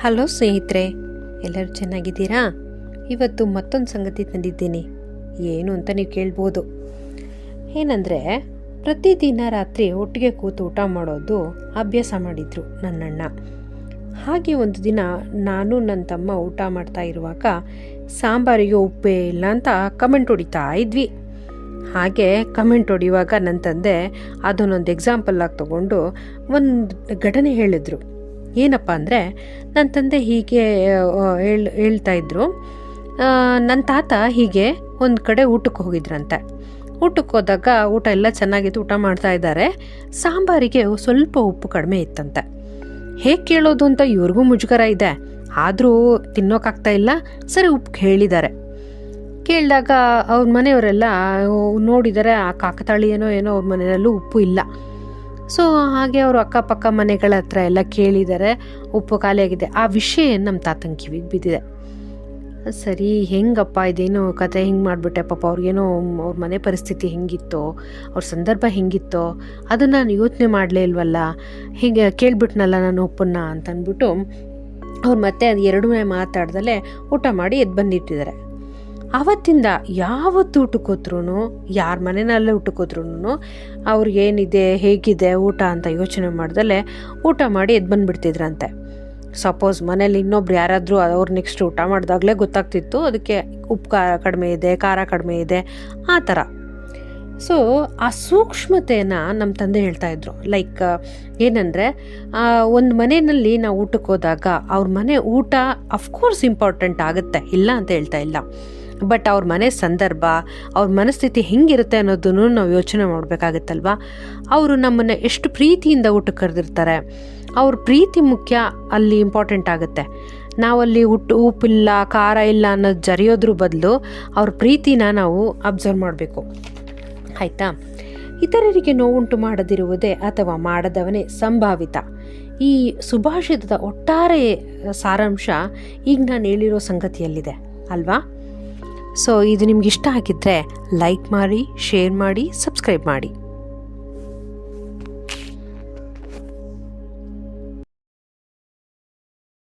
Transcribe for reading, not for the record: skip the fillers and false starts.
Hello ಸ್ನೇಹಿತರೆ, ಎಲ್ಲರೂ ಚೆನ್ನಾಗಿದ್ದೀರಾ? ಇವತ್ತು ಮತ್ತೊಂದು ಸಂಗತಿ ತಂದಿದ್ದೀನಿ. ಏನು ಅಂತ ನೀವು ಕೇಳ್ಬೋದು. ಏನಂದರೆ, ಪ್ರತಿದಿನ ರಾತ್ರಿ ಒಟ್ಟಿಗೆ ಕೂತು ಊಟ ಮಾಡೋದು ಅಭ್ಯಾಸ ಮಾಡಿದರು ನನ್ನಣ್ಣ. ಹಾಗೆ ಒಂದು ದಿನ ನಾನು ನನ್ನ ತಮ್ಮ ಊಟ ಮಾಡ್ತಾ ಇರುವಾಗ ಸಾಂಬಾರಿಗೆ ಉಪ್ಪೇ ಇಲ್ಲ ಅಂತ ಕಮೆಂಟ್ ಹೊಡಿತಾ ಇದ್ವಿ. ಹಾಗೆ ಕಮೆಂಟ್ ಹೊಡಿಯುವಾಗ ನನ್ನ ತಂದೆ ಅದನ್ನೊಂದು ಎಕ್ಸಾಂಪಲ್ ಆಗಿ ತಗೊಂಡು ಒಂದು ಘಟನೆ ಹೇಳಿದ್ರು. ಏನಪ್ಪ ಅಂದರೆ, ನನ್ನ ತಂದೆ ಹೀಗೆ ಹೇಳ್ತಾ ಇದ್ರು, ನನ್ನ ತಾತ ಹೀಗೆ ಒಂದು ಕಡೆ ಊಟಕ್ಕೆ ಹೋಗಿದ್ರಂತೆ. ಊಟಕ್ಕೆ ಹೋದಾಗ ಊಟ ಎಲ್ಲ ಚೆನ್ನಾಗಿತ್ತು, ಊಟ ಮಾಡ್ತಾ ಇದ್ದಾರೆ. ಸಾಂಬಾರಿಗೆ ಸ್ವಲ್ಪ ಉಪ್ಪು ಕಡಿಮೆ ಇತ್ತಂತೆ. ಹೇಗೆ ಕೇಳೋದು ಅಂತ ಇವ್ರಿಗೂ ಮುಜುಗರ ಇದೆ, ಆದರೂ ತಿನ್ನೋಕ್ಕಾಗ್ತಾ ಇಲ್ಲ. ಸರಿ, ಉಪ್ಪು ಕೇಳಿದ್ದಾರೆ. ಕೇಳಿದಾಗ ಅವ್ರ ಮನೆಯವರೆಲ್ಲ ನೋಡಿದರೆ ಆ ಕಾಕತಾಳಿ ಏನೋ ಅವ್ರ ಮನೆಯಲ್ಲೂ ಉಪ್ಪು ಇಲ್ಲ. ಸೊ ಹಾಗೆ ಅವರು ಅಕ್ಕಪಕ್ಕ ಮನೆಗಳ ಹತ್ರ ಎಲ್ಲ ಕೇಳಿದ್ದಾರೆ, ಉಪ್ಪು ಖಾಲಿಯಾಗಿದೆ. ಆ ವಿಷಯ ನಮ್ಮ ತಾತನ ಕಿವಿಗೆ ಬಿದ್ದಿದೆ. ಸರಿ, ಹೆಂಗಪ್ಪ ಇದೇನು ಕತೆ, ಹಿಂಗೆ ಮಾಡಿಬಿಟ್ಟೆ, ಪಾಪ ಅವ್ರಿಗೇನೋ ಅವ್ರ ಮನೆ ಪರಿಸ್ಥಿತಿ ಹೆಂಗಿತ್ತೋ, ಅವ್ರ ಸಂದರ್ಭ ಹೆಂಗಿತ್ತೋ ಅದನ್ನು ನಾನು ಯೋಚನೆ ಮಾಡಲೇ ಇಲ್ವಲ್ಲ, ಹೀಗೆ ಕೇಳ್ಬಿಟ್ನಲ್ಲ ನಾನು ಉಪ್ಪನ್ನ ಅಂತಂದ್ಬಿಟ್ಟು ಅವ್ರು ಮತ್ತೆ ಅದು ಎರಡೂ ಮಾತಾಡ್ದಲ್ಲೇ ಊಟ ಮಾಡಿ ಎದ್ದು ಬಂದಿಟ್ಟಿದ್ದಾರೆ. ಆವತ್ತಿಂದ ಯಾವತ್ತು ಊಟಕ್ಕೋದ್ರೂ, ಯಾರ ಮನೆಯಲ್ಲೇ ಊಟಕ್ಕೋದ್ರೂ ಅವ್ರಿಗೇನಿದೆ ಹೇಗಿದೆ ಊಟ ಅಂತ ಯೋಚನೆ ಮಾಡ್ದಲ್ಲೇ ಊಟ ಮಾಡಿ ಎದ್ದು ಬಂದುಬಿಡ್ತಿದ್ರಂತೆ. ಸಪೋಸ್ ಮನೇಲಿ ಇನ್ನೊಬ್ರು ಯಾರಾದರೂ ಅವ್ರು ನೆಕ್ಸ್ಟ್ ಊಟ ಮಾಡಿದಾಗಲೇ ಗೊತ್ತಾಗ್ತಿತ್ತು ಅದಕ್ಕೆ ಉಪ್ಪು ಕಡಿಮೆ ಇದೆ, ಖಾರ ಕಡಿಮೆ ಇದೆ, ಆ ಥರ. ಸೊ ಆ ಸೂಕ್ಷ್ಮತೆಯನ್ನು ನಮ್ಮ ತಂದೆ ಹೇಳ್ತಾಯಿದ್ರು. ಲೈಕ್ ಏನಂದರೆ, ಒಂದು ಮನೆಯಲ್ಲಿ ನಾವು ಊಟಕ್ಕೆ ಹೋದಾಗ ಅವ್ರ ಮನೆ ಊಟ ಅಫ್ಕೋರ್ಸ್ ಇಂಪಾರ್ಟೆಂಟ್ ಆಗುತ್ತೆ, ಇಲ್ಲ ಅಂತ ಹೇಳ್ತಾ ಇಲ್ಲ. ಬಟ್ ಅವ್ರ ಮನೆ ಸಂದರ್ಭ, ಅವ್ರ ಮನಸ್ಥಿತಿ ಹೆಂಗಿರುತ್ತೆ ಅನ್ನೋದನ್ನು ನಾವು ಯೋಚನೆ ಮಾಡಬೇಕಾಗತ್ತಲ್ವ. ಅವರು ನಮ್ಮನ್ನು ಎಷ್ಟು ಪ್ರೀತಿಯಿಂದ ಊಟಕ್ಕೆ ಕರೆದಿರ್ತಾರೆ, ಅವ್ರ ಪ್ರೀತಿ ಮುಖ್ಯ ಅಲ್ಲಿ ಇಂಪಾರ್ಟೆಂಟ್ ಆಗುತ್ತೆ. ನಾವಲ್ಲಿ ಉಪ್ಪಿಲ್ಲ ಖಾರ ಇಲ್ಲ ಅನ್ನೋದು ಜರಿಯೋದ್ರ ಬದಲು ಅವ್ರ ಪ್ರೀತಿನ ನಾವು ಅಬ್ಸರ್ವ್ ಮಾಡಬೇಕು, ಆಯಿತಾ? ಇತರರಿಗೆ ನೋವುಂಟು ಮಾಡದಿರುವುದೇ ಅಥವಾ ಮಾಡದವನೇ ಸಂಭಾವಿತ. ಈ ಸುಭಾಷಿತದ ಒಟ್ಟಾರೆ ಸಾರಾಂಶ ಈಗ ನಾನು ಹೇಳಿರೋ ಸಂಗತಿಯಲ್ಲಿದೆ ಅಲ್ವಾ? ಸೊ ಇದು ನಿಮ್ಗೆ ಇಷ್ಟ ಆಗಿದ್ದರೆ ಲೈಕ್ ಮಾಡಿ, ಶೇರ್ ಮಾಡಿ, ಸಬ್ಸ್ಕ್ರೈಬ್ ಮಾಡಿ.